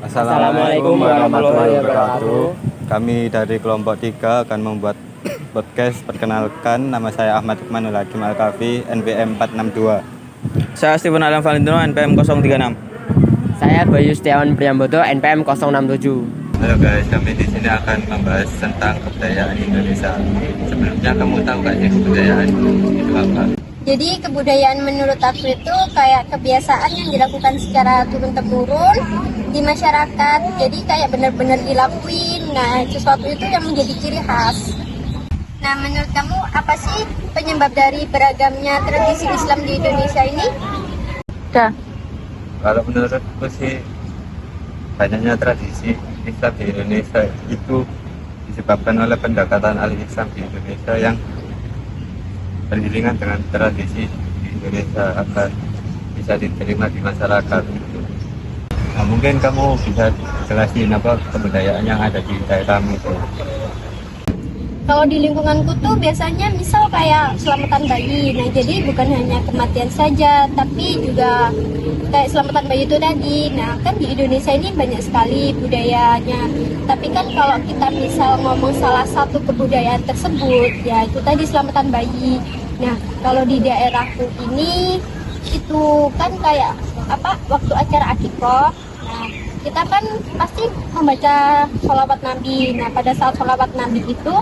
Assalamualaikum warahmatullahi wabarakatuh. Kami dari kelompok 3 akan membuat podcast. Perkenalkan, nama saya Ahmad Hikmanul Hakim Al-Kafi, NPM 462. Saya Steven Alam Valentino, NPM 036. Saya Bayu Setiawan Priambodo, NPM 067. Halo guys, kami di sini akan membahas tentang kebudayaan Indonesia. Sebelumnya kamu tahu gak sih kebudayaan itu apa? Jadi kebudayaan menurut aku itu kayak kebiasaan yang dilakukan secara turun-temurun di masyarakat. Jadi kayak benar-benar dilakuin. Nah, sesuatu itu yang menjadi ciri khas. Nah, menurut kamu apa sih penyebab dari beragamnya tradisi Islam di Indonesia ini? Kalau menurutku sih, banyaknya tradisi Islam di Indonesia itu disebabkan oleh pendekatan al-Islam di Indonesia yang beriringan dengan tradisi di Indonesia agar bisa diterima di masyarakat. Nah, mungkin kamu bisa jelasin apa kebudayaan yang ada di daerahmu itu. Kalau di lingkunganku tuh biasanya misal kayak selamatan bayi. Nah, jadi bukan hanya kematian saja, tapi juga kayak selamatan bayi itu tadi. Nah, kan di Indonesia ini banyak sekali budayanya. Tapi kan kalau kita misal ngomong salah satu kebudayaan tersebut, ya itu tadi selamatan bayi. Nah, kalau di daerahku ini itu kan kayak apa waktu acara akikoh. Nah, kita kan pasti membaca sholawat Nabi. Nah, pada saat sholawat Nabi itu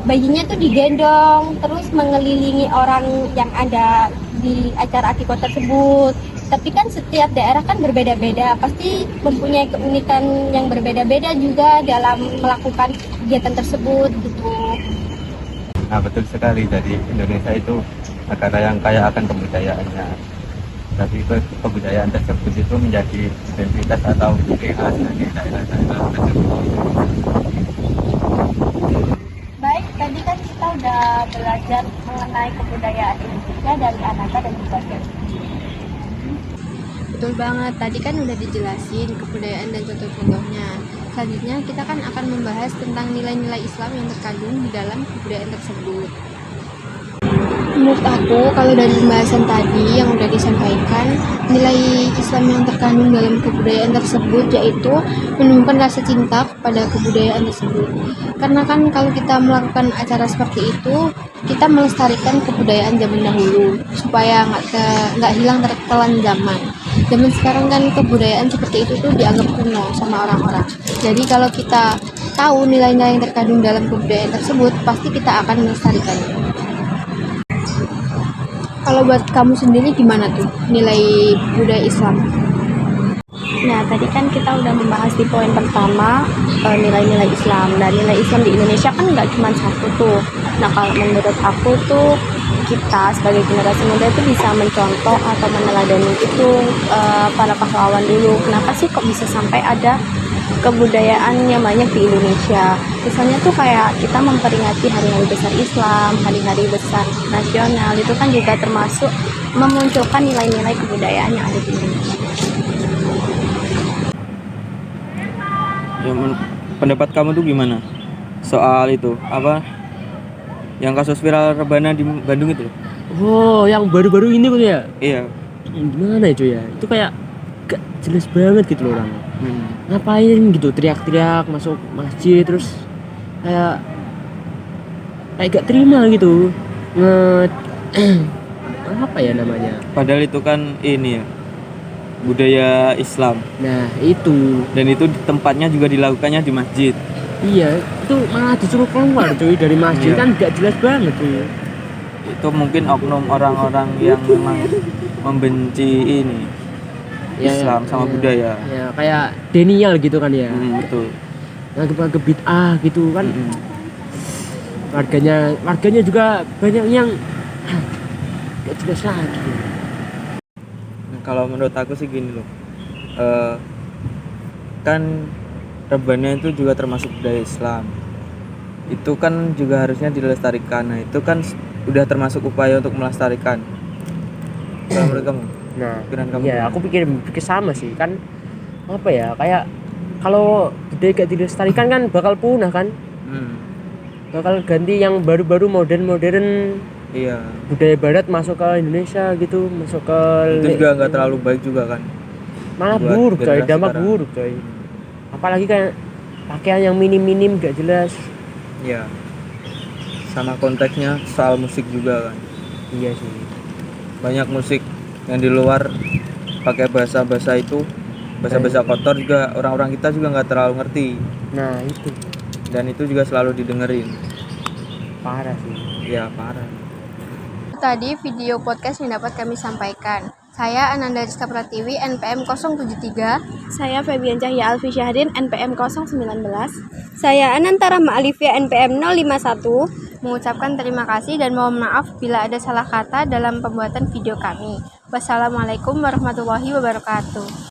bayinya tuh digendong terus mengelilingi orang yang ada di acara akikoh tersebut. Tapi kan setiap daerah kan berbeda-beda, pasti mempunyai keunikan yang berbeda-beda juga dalam melakukan kegiatan tersebut gitu. Nah, betul sekali, dari Indonesia itu negara yang kaya akan kebudayaannya. Tapi kebudayaan tersebut itu menjadi identitas atau ciri khas dari daerah-daerah tersebut. Baik, tadi kan kita udah belajar mengenai kebudayaan Indonesia dari Anata dan juga Ken. Betul banget, tadi kan udah dijelasin kebudayaan dan contoh-contohnya. Selanjutnya kita kan akan membahas tentang nilai-nilai Islam yang terkandung di dalam kebudayaan tersebut. Menurut aku, kalau dari pembahasan tadi yang udah disampaikan, nilai Islam yang terkandung dalam kebudayaan tersebut yaitu menumbuhkan rasa cinta kepada kebudayaan tersebut. Karena kan kalau kita melakukan acara seperti itu, kita melestarikan kebudayaan zaman dahulu supaya nggak hilang tertelan zaman. Zaman sekarang kan kebudayaan seperti itu tuh dianggap kuno sama orang-orang. Jadi kalau kita tahu nilai-nilai yang terkandung dalam kebudayaan tersebut, pasti kita akan melestarikannya. Kalau buat kamu sendiri gimana tuh nilai budaya Islam? Nah, tadi kan kita udah membahas di poin pertama nilai-nilai Islam. Dan nilai Islam di Indonesia kan nggak cuma satu tuh. Nah, kalau menurut aku tuh kita sebagai generasi muda itu bisa mencontoh atau meneladani itu para pahlawan dulu. Kenapa sih kok bisa sampai ada kebudayaan yang banyak di Indonesia? Misalnya tuh kayak kita memperingati hari-hari besar Islam, hari-hari besar nasional, itu kan juga termasuk memunculkan nilai-nilai kebudayaan yang ada di Indonesia. Ya, pendapat kamu tuh gimana soal itu apa yang kasus viral rebana di Bandung itu? Oh, yang baru-baru ini tuh ya? Iya. Gimana itu ya? Itu kayak gak jelas banget gitu loh orang. Ngapain gitu teriak-teriak masuk masjid terus kayak gak terima gitu. Apa ya namanya? Padahal itu kan ini ya budaya Islam. Nah, itu. Dan itu tempatnya juga dilakukannya di masjid. Iya, itu malah disuruh keluar cuy dari masjid. Iya. Kan gak jelas banget cuy. Itu mungkin oknum orang-orang yang memang membenci ini Islam sama budaya. Ya, kayak denial gitu kan ya. Betul. Nganggep bid'ah gitu kan. Warganya juga banyak yang gak jelas lagi. Nah, kalau menurut aku sih gini loh. Kan rebana itu juga termasuk budaya Islam. Itu kan juga harusnya dilestarikan. Nah, itu kan udah termasuk upaya untuk melestarikan. Kalau menurut kamu? Nah, kamu? ya aku pikir sama sih kan. Apa ya, kayak kalau budaya gak dilestarikan kan bakal punah kan. Bakal ganti yang baru-baru modern. Iya. Budaya barat masuk ke Indonesia gitu, masuk ke itu juga nggak terlalu baik juga kan. malah buruk coy, dampak buruk coy. apalagi kayak pakaian yang minim-minim gak jelas. Ya, sama konteksnya soal musik juga kan. Iya sih. Banyak musik yang di luar pakai bahasa-bahasa itu, bahasa-bahasa kotor juga orang-orang kita juga nggak terlalu ngerti, Nah itu dan itu juga selalu didengerin. parah sih. Ya parah. Tadi video podcast yang dapat kami sampaikan. Saya Ananda Rizka Pratiwi, NPM 073. Saya Febian Cahya Alfi Syahrin, NPM 019. Saya Anantara Ma'alifia NPM 051. Mengucapkan terima kasih dan mohon maaf bila ada salah kata dalam pembuatan video kami. Wassalamualaikum warahmatullahi wabarakatuh.